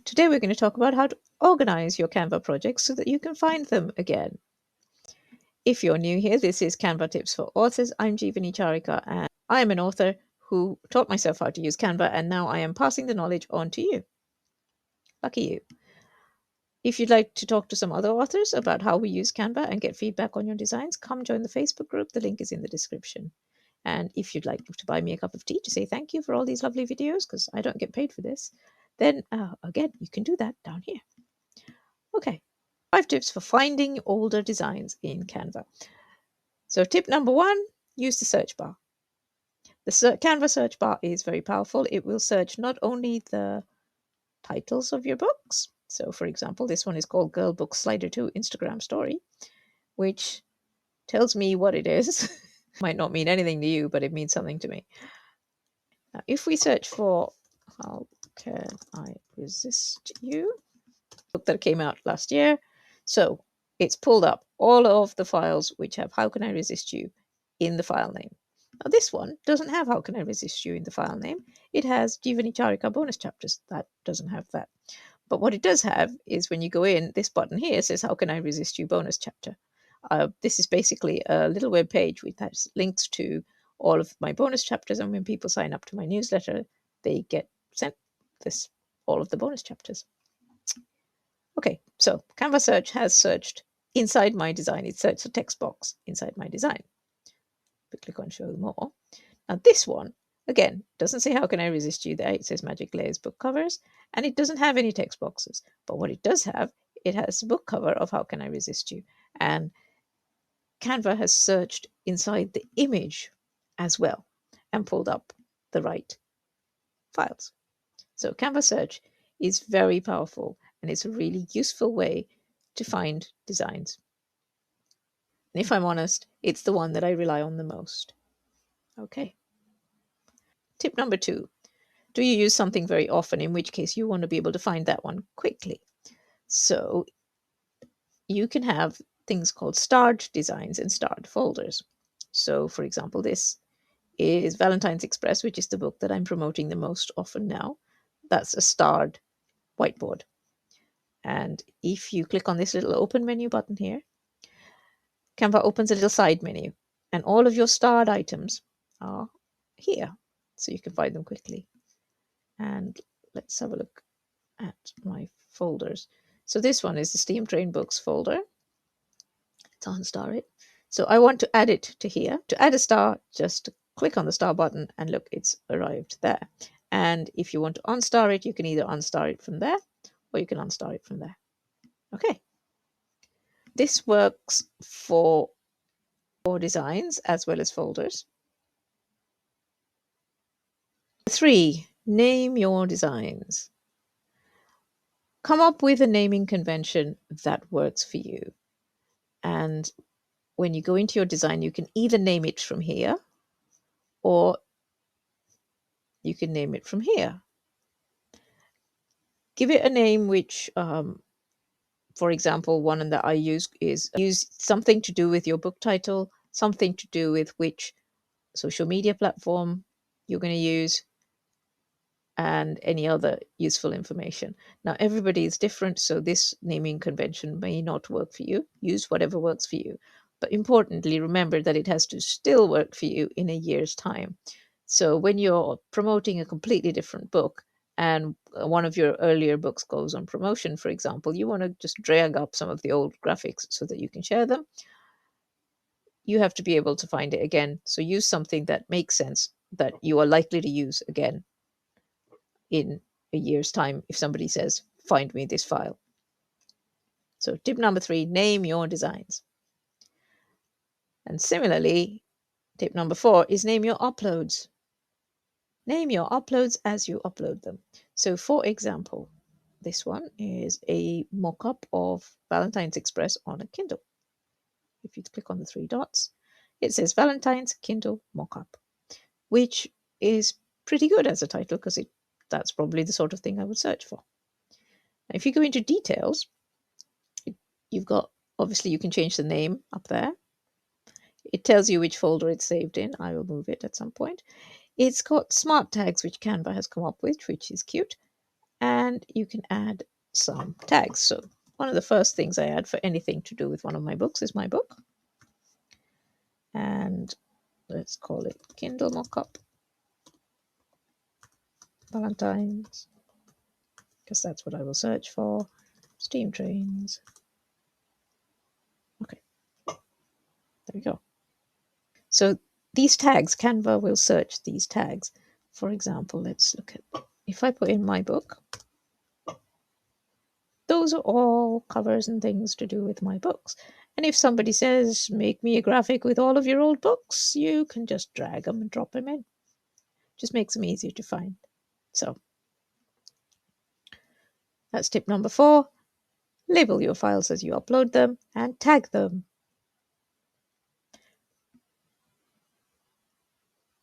Today we're going to talk about how to organize your Canva projects so that you can find them again. If you're new here, this is Canva Tips for Authors. I'm Jeevani Charika, and I am an author who taught myself how to use Canva, and now I am passing the knowledge on to you. Lucky you. If you'd like to talk to some other authors about how we use Canva and get feedback on your designs, come join the Facebook group. The link is in the description. And if you'd like to buy me a cup of tea to say thank you for all these lovely videos, because I don't get paid for this, then again, you can do that down here. Okay, 5 tips for finding older designs in Canva. So tip number 1, use the search bar. The Canva search bar is very powerful. It will search not only the titles of your books. So for example, this one is called Girl Book Slider 2 Instagram Story, which tells me what it is. Might not mean anything to you, but it means something to me. Now, if we search for How Can I Resist You, book that came out last year. So it's pulled up all of the files which have How Can I Resist You in the file name. Now this one doesn't have How Can I Resist You in the file name. It has Jeevani Charika bonus chapters. That doesn't have that. But what it does have is when you go in, this button here says How Can I Resist You bonus chapter. This is basically a little web page which has links to all of my bonus chapters, and when people sign up to my newsletter, they get sent all of the bonus chapters. Okay, so Canva Search has searched inside my design. It searched a text box inside my design. We click on Show More. Now this one, again, doesn't say How Can I Resist You there. It says Magic Layers book covers, and it doesn't have any text boxes. But what it does have, it has a book cover of How Can I Resist You. And Canva has searched inside the image as well and pulled up the right files. So Canva Search is very powerful, and it's a really useful way to find designs. And if I'm honest, it's the one that I rely on the most. Okay. Tip number 2. Do you use something very often, in which case you want to be able to find that one quickly? So you can have things called starred designs and starred folders. So for example, this is Valentine's Express, which is the book that I'm promoting the most often now. That's a starred whiteboard. And if you click on this little open menu button here, Canva opens a little side menu, and all of your starred items are here, so you can find them quickly. And let's have a look at my folders. So this one is the Steam Train Books folder. Let's unstar it. So I want to add it to here. To add a star, just click on the star button, and look, it's arrived there. And if you want to unstar it, you can either unstar it from there, or you can unstar it from there. Okay. This works for designs as well as folders. 3, name your designs. Come up with a naming convention that works for you. And when you go into your design, you can either name it from here, or you can name it from here. Give it a name which, for example, one that I use something to do with your book title, something to do with which social media platform you're going to use, and any other useful information. Now, everybody is different, so this naming convention may not work for you. Use whatever works for you. But importantly, remember that it has to still work for you in a year's time. So when you're promoting a completely different book, and one of your earlier books goes on promotion, for example, you want to just drag up some of the old graphics so that you can share them. You have to be able to find it again. So use something that makes sense, that you are likely to use again in a year's time if somebody says, find me this file. So tip number 3, name your designs. And similarly, tip number 4 is name your uploads. Name your uploads as you upload them. So for example, this one is a mock-up of Valentine's Express on a Kindle. If you click on the 3 dots, it says Valentine's Kindle Mock-up, which is pretty good as a title, because that's probably the sort of thing I would search for. Now, if you go into details, you've got, obviously you can change the name up there. It tells you which folder it's saved in. I will move it at some point. It's got smart tags, which Canva has come up with, which is cute. And and you can add some tags. So one of the first things I add for anything to do with one of my books is my book. And let's call it Kindle Mockup Valentine's, because that's what I will search for. Steam trains. Okay, there we go. So these tags, Canva will search these tags. For example, let's look at, if I put in my book, those are all covers and things to do with my books. And if somebody says, make me a graphic with all of your old books, you can just drag them and drop them in. Just makes them easier to find. So that's tip number 4. Label your files as you upload them and tag them.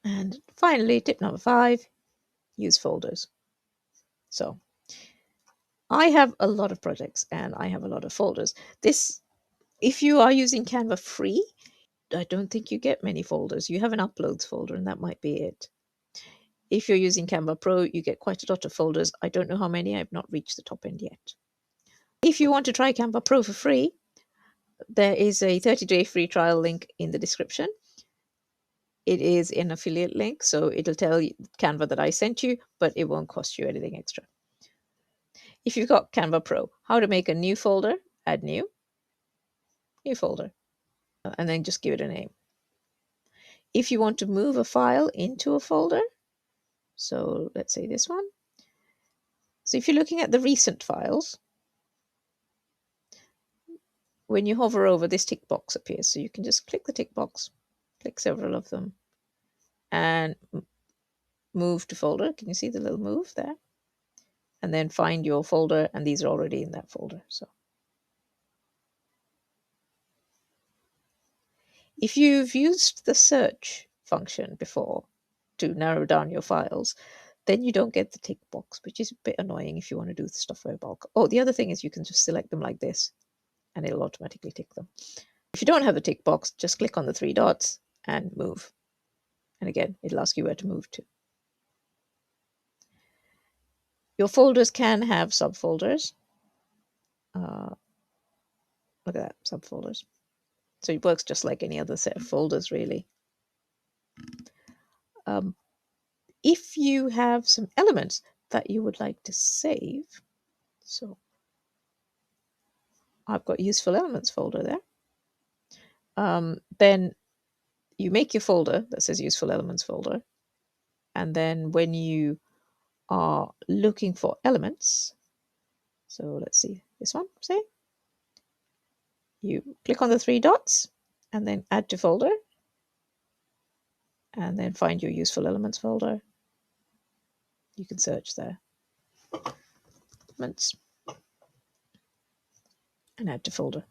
And finally, tip number 5, use folders. So I have a lot of projects and I have a lot of folders. If you are using Canva free, I don't think you get many folders. You have an uploads folder and that might be it. If you're using Canva Pro, you get quite a lot of folders. I don't know how many. I've not reached the top end yet. If you want to try Canva Pro for free, there is a 30-day free trial link in the description. It is an affiliate link, so it'll tell Canva that I sent you, but it won't cost you anything extra. If you've got Canva Pro, how to make a new folder, add new folder, and then just give it a name. If you want to move a file into a folder, so let's say this one. So if you're looking at the recent files, when you hover over, this tick box appears. So you can just click the tick box, click several of them, and move to folder. Can you see the little move there? And then find your folder, and these are already in that folder. So if you've used the search function before to narrow down your files, then you don't get the tick box, which is a bit annoying if you want to do the stuff by bulk. Oh, the other thing is you can just select them like this, and it'll automatically tick them. If you don't have the tick box, just click on the 3 dots and move. And again, it'll ask you where to move to. Your folders can have subfolders. Look at that, subfolders. So it works just like any other set of folders, really. If you have some elements that you would like to save, so I've got useful elements folder there, then you make your folder that says useful elements folder. And then when you are looking for elements, so let's see, this one, say, you click on the 3 dots and then add to folder, and then find your useful elements folder. You can search there, elements, and add to folder.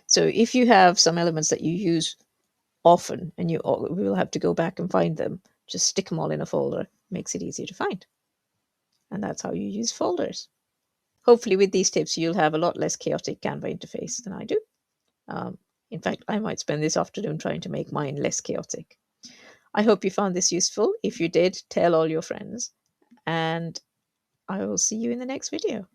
So if you have some elements that you use often and you will have to go back and find them, just stick them all in a folder. Makes it easier to find. And that's how you use folders. Hopefully with these tips, you'll have a lot less chaotic Canva interface than I do. In fact, I might spend this afternoon trying to make mine less chaotic. I hope you found this useful. If you did, tell all your friends. And I will see you in the next video.